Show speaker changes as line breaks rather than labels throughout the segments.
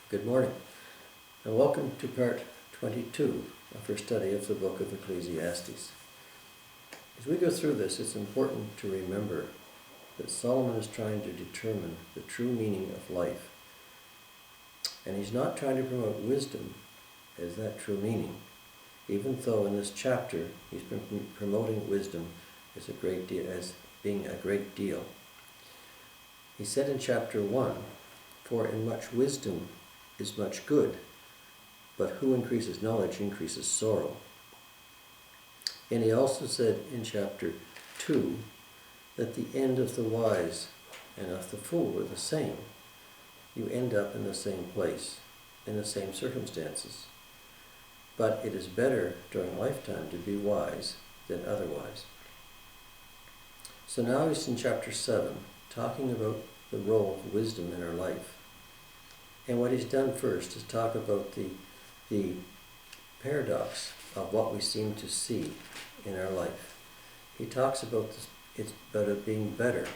Good morning, and welcome to part 22 of our study of the book of Ecclesiastes. As we go through this, it's important to remember that Solomon is trying to determine the true meaning of life. And he's not trying to promote wisdom as that true meaning, even though in this chapter he's been promoting wisdom as being a great deal. He said in chapter 1, "For in much wisdom is much good, but who increases knowledge increases sorrow." And he also said in chapter 2 that the end of the wise and of the fool are the same. You end up in the same place, in the same circumstances. But it is better during lifetime to be wise than otherwise. So now he's in chapter 7, talking about the role of wisdom in our life. And what he's done first is talk about the paradox of what we seem to see in our life. He talks about it's about it being better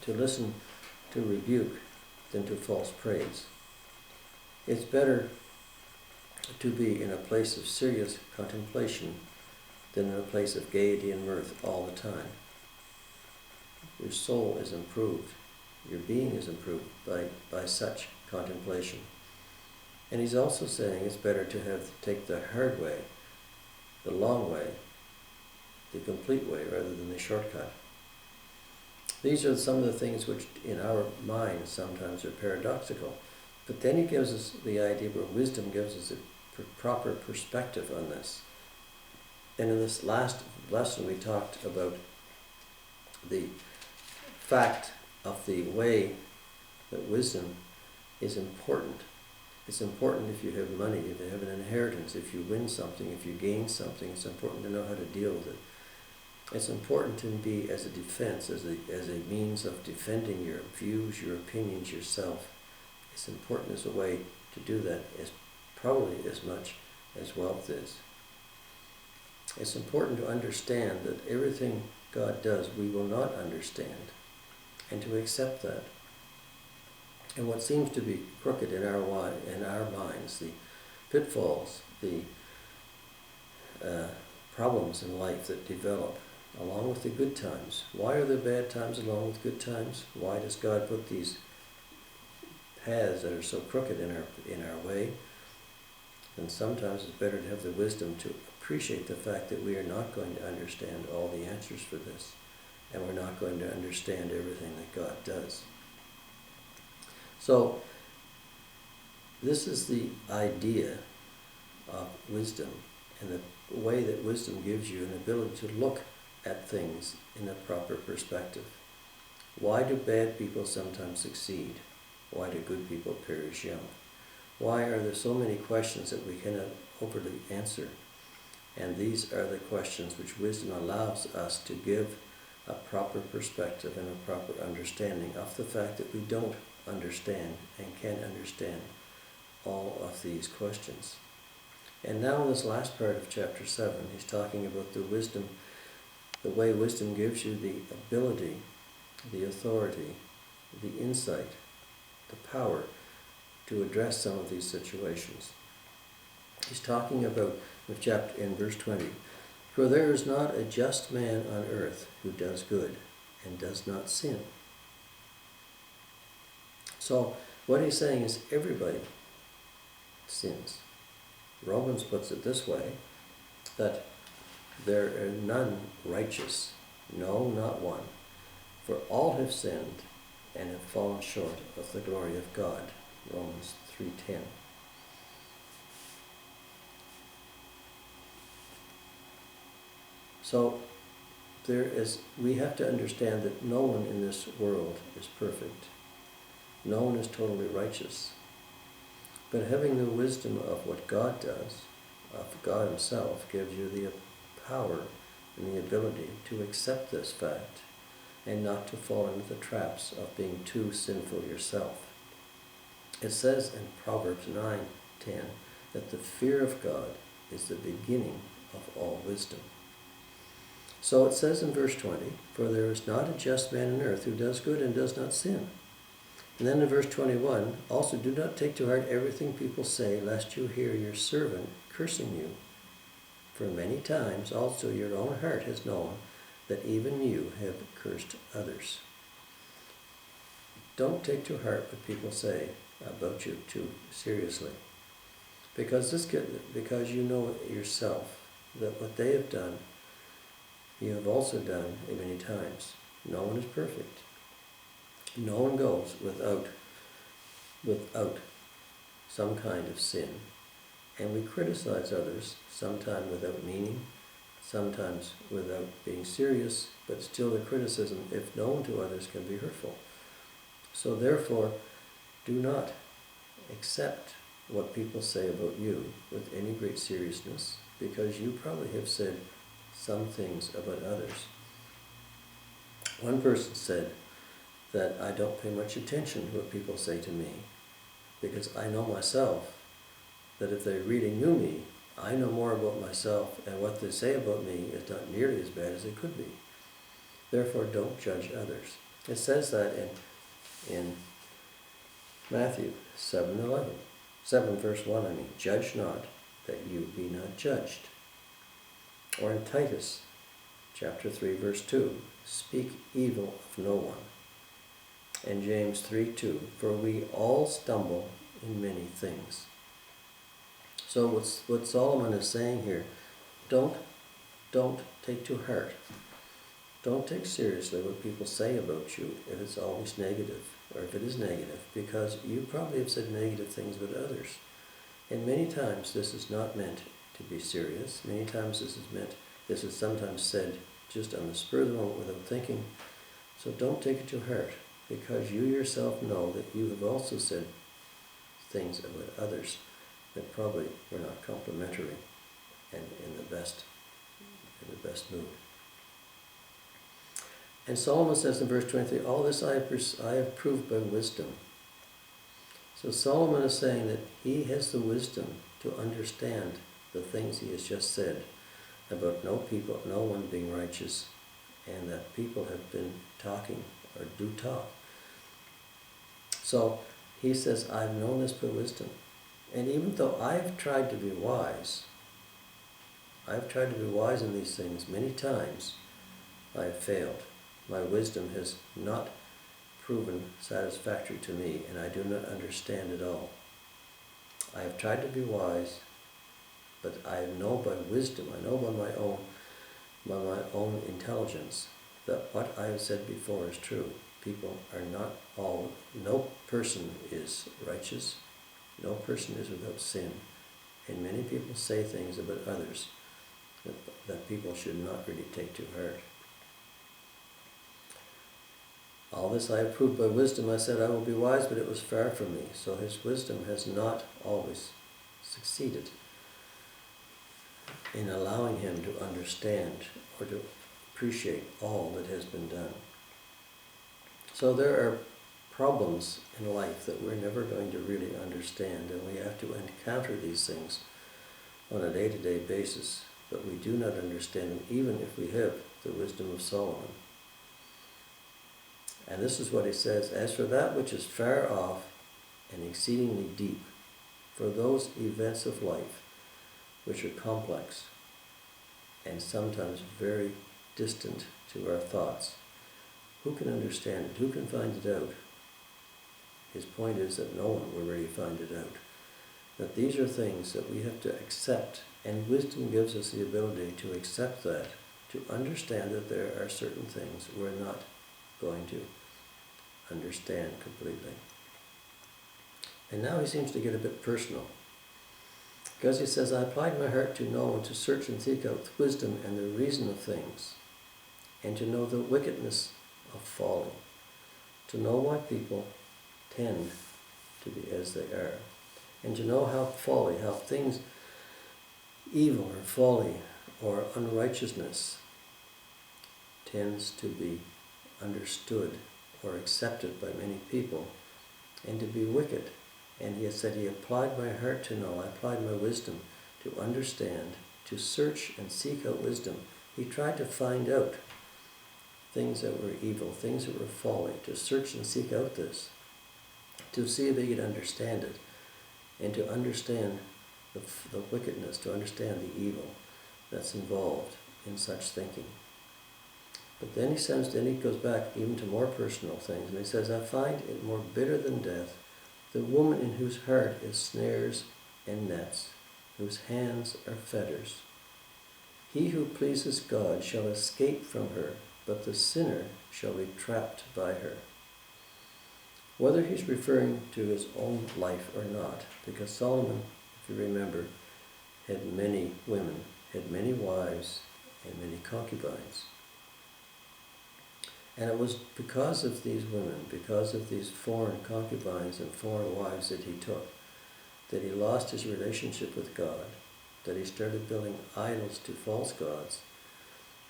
to listen to rebuke than to false praise. It's better to be in a place of serious contemplation than in a place of gaiety and mirth all the time. Your soul is improved. Your being is improved by such contemplation. And he's also saying it's better to take the hard way, the long way, the complete way, rather than the shortcut. These are some of the things which in our minds sometimes are paradoxical. But then he gives us the idea where wisdom gives us a proper perspective on this. And in this last lesson we talked about the fact of the way that wisdom is important. It's important if you have money, if you have an inheritance, if you win something, if you gain something. It's important to know how to deal with it. It's important to be as a defense, as a means of defending your views, your opinions, yourself. It's important as a way to do that, probably as much as wealth is. It's important to understand that everything God does we will not understand, and to accept that. And what seems to be crooked in our minds, the pitfalls, the problems in life that develop, along with the good times. Why are there bad times along with good times? Why does God put these paths that are so crooked in our way? And sometimes it's better to have the wisdom to appreciate the fact that we are not going to understand all the answers for this, and we're not going to understand everything that God does. So, this is the idea of wisdom, and the way that wisdom gives you an ability to look at things in a proper perspective. Why do bad people sometimes succeed? Why do good people perish young? Why are there so many questions that we cannot overly answer? And these are the questions which wisdom allows us to give a proper perspective and a proper understanding of the fact that we don't understand and can't understand all of these questions. And now in this last part of chapter 7, he's talking about the way wisdom gives you the ability, the authority, the insight, the power to address some of these situations. He's talking about in verse 20, "For there is not a just man on earth who does good and does not sin." So what he's saying is everybody sins. Romans puts it this way, that there are none righteous, no, not one. For all have sinned and have fallen short of the glory of God. Romans 3:10. So we have to understand that no one in this world is perfect. No one is totally righteous. But having the wisdom of what God does, of God himself, gives you the power and the ability to accept this fact and not to fall into the traps of being too sinful yourself. It says in Proverbs 9:10 that the fear of God is the beginning of all wisdom. So it says in verse 20, "For there is not a just man on earth who does good and does not sin." And then in verse 21, also do not take to heart everything people say, lest you hear your servant cursing you. For many times also your own heart has known that even you have cursed others. Don't take to heart what people say about you too seriously. Because you know yourself that what they have done, you have also done many times. No one is perfect. No one goes without some kind of sin. And we criticize others, sometimes without meaning, sometimes without being serious, but still the criticism, if known to others, can be hurtful. So therefore, do not accept what people say about you with any great seriousness, because you probably have said some things about others. One person said that I don't pay much attention to what people say to me, because I know myself that if they really knew me, I know more about myself, and what they say about me is not nearly as bad as it could be. Therefore, don't judge others. It says that in Matthew 7 verse 1, judge not, that you be not judged. Or in Titus chapter 3 verse 2, speak evil of no one. And James 3:2, for we all stumble in many things. So what Solomon is saying here, don't take to heart. Don't take seriously what people say about you if it's always negative, or if it is negative, because you probably have said negative things about others. And many times this is not meant to be serious. Many times this is sometimes said just on the spur of the moment without thinking. So don't take it to heart, because you yourself know that you have also said things about others that probably were not complimentary and in the best mood. And Solomon says in verse 23, all this I have proved by wisdom. So Solomon is saying that he has the wisdom to understand the things he has just said about no one being righteous, and that people have been talking or do talk. So he says, I've known this by wisdom. And even though I've tried to be wise in these things many times, I have failed. My wisdom has not proven satisfactory to me, and I do not understand it all. I have tried to be wise, but I know by wisdom, I know by my own intelligence, that what I have said before is true. People are not all, no person is righteous, no person is without sin, and many people say things about others that people should not really take to heart. All this I have proved by wisdom. I said I will be wise, but it was far from me. So his wisdom has not always succeeded in allowing him to understand or to appreciate all that has been done. So there are problems in life that we're never going to really understand, and we have to encounter these things on a day-to-day basis, but we do not understand them even if we have the wisdom of Solomon. And this is what he says, as for that which is far off and exceedingly deep, for those events of life which are complex and sometimes very distant to our thoughts, who can understand it? Who can find it out? His point is that no one will really find it out. That these are things that we have to accept, and wisdom gives us the ability to accept that, to understand that there are certain things we're not going to understand completely. And now he seems to get a bit personal, because he says, I applied my heart to know and to search and seek out wisdom and the reason of things, and to know the wickedness of folly, to know why people tend to be as they are, and to know how things, evil or folly or unrighteousness tends to be understood or accepted by many people, and to be wicked. And he has said he applied my heart to know, I applied my wisdom to understand, to search and seek out wisdom. He tried to find out things that were evil, things that were folly, to search and seek out this. to see if he could understand it, and to understand the wickedness, to understand the evil that's involved in such thinking. But then he goes back even to more personal things, and he says, I find it more bitter than death, the woman in whose heart is snares and nets, whose hands are fetters. He who pleases God shall escape from her, but the sinner shall be trapped by her. Whether he's referring to his own life or not, because Solomon, if you remember, had many women, had many wives, and many concubines. And it was because of these women, because of these foreign concubines and foreign wives that he took, that he lost his relationship with God, that he started building idols to false gods,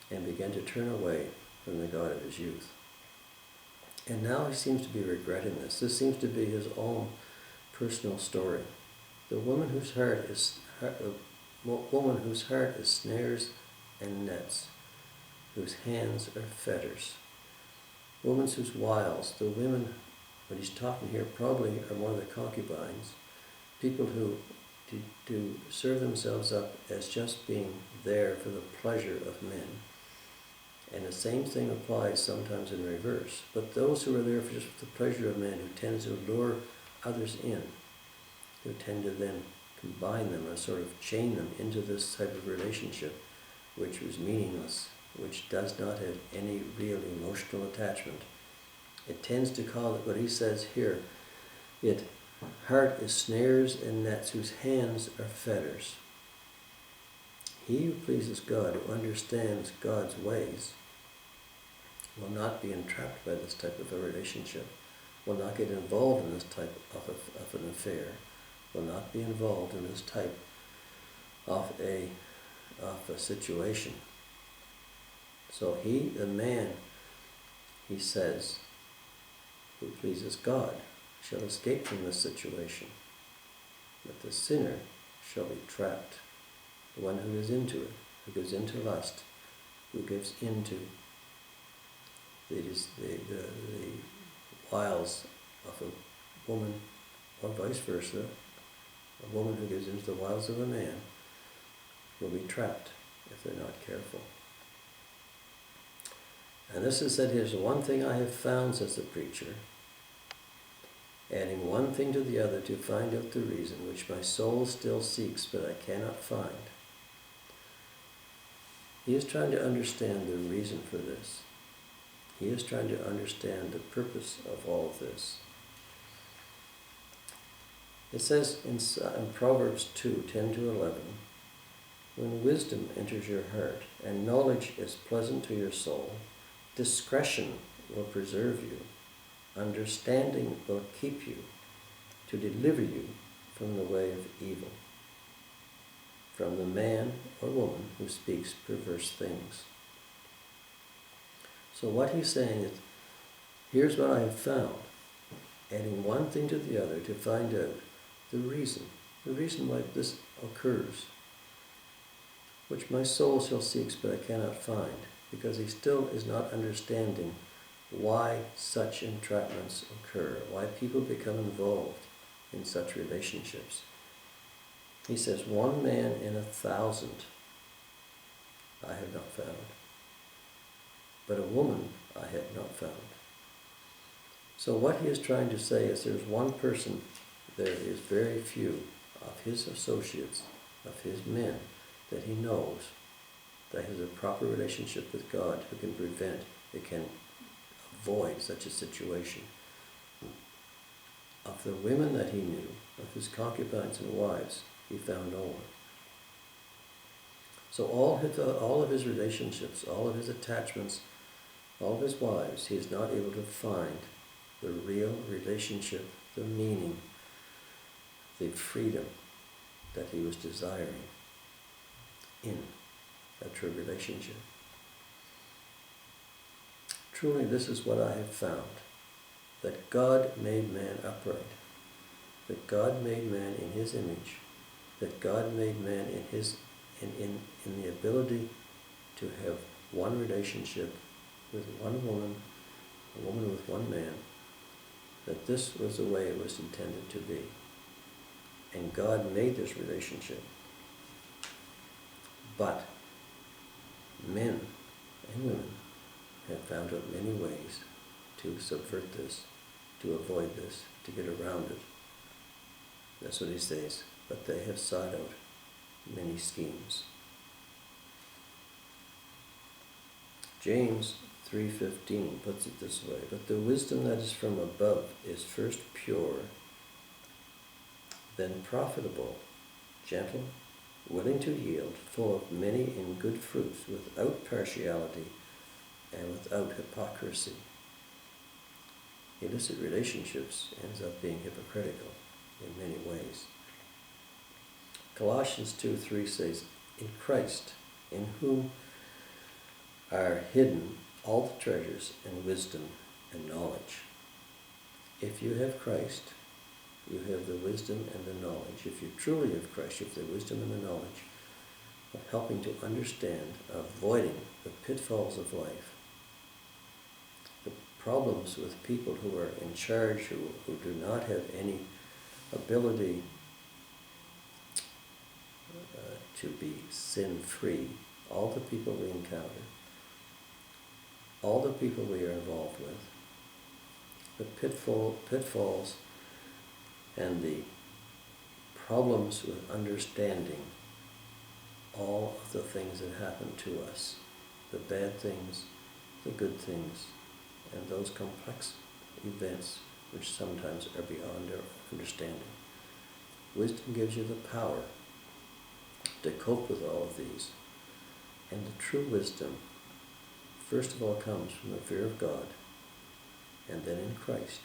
and began to turn away from the God of his youth. And now he seems to be regretting this. This seems to be his own personal story. The woman whose heart is snares and nets, whose hands are fetters. Women whose wiles, the women, what he's talking here probably are more the concubines, people who to serve themselves up as just being there for the pleasure of men. And the same thing applies sometimes in reverse. But those who are there for just the pleasure of men, who tend to lure others in, who tend to then combine them or sort of chain them into this type of relationship, which was meaningless, which does not have any real emotional attachment. It tends to call it, what he says here, it heart is snares and nets, whose hands are fetters. He who pleases God, who understands God's ways, will not be entrapped by this type of a relationship, will not get involved in this type of an affair, will not be involved in this type of a situation. So he, the man, he says, who pleases God, shall escape from this situation, but the sinner shall be trapped. The one who is into it, who gives into lust, who gives into the wiles of a woman, or vice versa, a woman who gives into the wiles of a man, will be trapped if they're not careful. And this is said, here's one thing I have found, says the preacher, adding one thing to the other to find out the reason, which my soul still seeks, but I cannot find. He is trying to understand the reason for this. He is trying to understand the purpose of all of this. It says in Proverbs 2:10-11, when wisdom enters your heart and knowledge is pleasant to your soul, discretion will preserve you, understanding will keep you, to deliver you from the way of evil, from the man or woman who speaks perverse things. So what he's saying is, here's what I have found, adding one thing to the other to find out the reason why this occurs, which my soul shall seek, but I cannot find, because he still is not understanding why such entrapments occur, why people become involved in such relationships. He says, 1 man in 1,000 I have not found, but a woman I have not found. So what he is trying to say is there's one person, there is very few of his associates, of his men, that he knows that has a proper relationship with God, who can prevent, it can avoid such a situation. Of the women that he knew, of his concubines and wives, he found no one. So all of his relationships, all of his attachments, all of his wives, he is not able to find the real relationship, the meaning, the freedom that he was desiring in a true relationship. Truly, this is what I have found, that God made man upright, that God made man in his image, that God made man in the ability to have one relationship with one woman, a woman with one man, that this was the way it was intended to be. And God made this relationship. But men and women have found out many ways to subvert this, to avoid this, to get around it. That's what he says. But they have sought out many schemes. James 3:15 puts it this way, but the wisdom that is from above is first pure, then profitable, gentle, willing to yield, full of many and good fruits, without partiality and without hypocrisy. Illicit relationships ends up being hypocritical in many ways. Colossians 2:3 says, in Christ, in whom are hidden all the treasures and wisdom and knowledge. If you have Christ, you have the wisdom and the knowledge. If you truly have Christ, you have the wisdom and the knowledge of helping to understand, avoiding the pitfalls of life. The problems with people who are in charge, who do not have any ability to be sin-free, all the people we encounter, all the people we are involved with, the pitfalls and the problems with understanding all of the things that happen to us, the bad things, the good things, and those complex events which sometimes are beyond our understanding. Wisdom gives you the power to cope with all of these. And the true wisdom, first of all, comes from the fear of God, and then in Christ,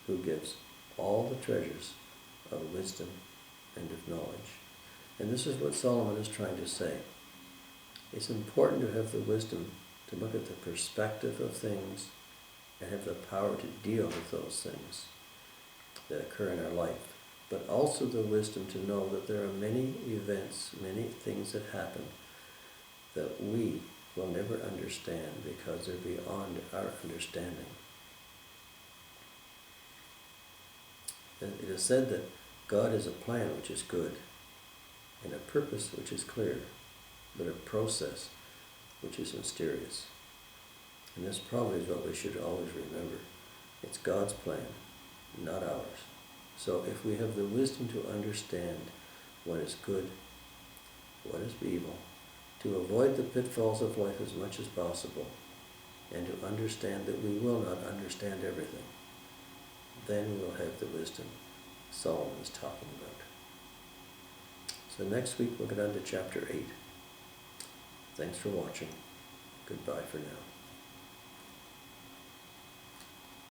who gives all the treasures of wisdom and of knowledge. And this is what Solomon is trying to say. It's important to have the wisdom to look at the perspective of things and have the power to deal with those things that occur in our life, but also the wisdom to know that there are many events, many things that happen that we will never understand because they're beyond our understanding. And it is said that God has a plan which is good, and a purpose which is clear, but a process which is mysterious. And this probably is what we should always remember. It's God's plan, not ours. So if we have the wisdom to understand what is good, what is evil, to avoid the pitfalls of life as much as possible, and to understand that we will not understand everything, then we will have the wisdom Solomon is talking about. So next week we'll get on to chapter 8. Thanks for watching. Goodbye for now.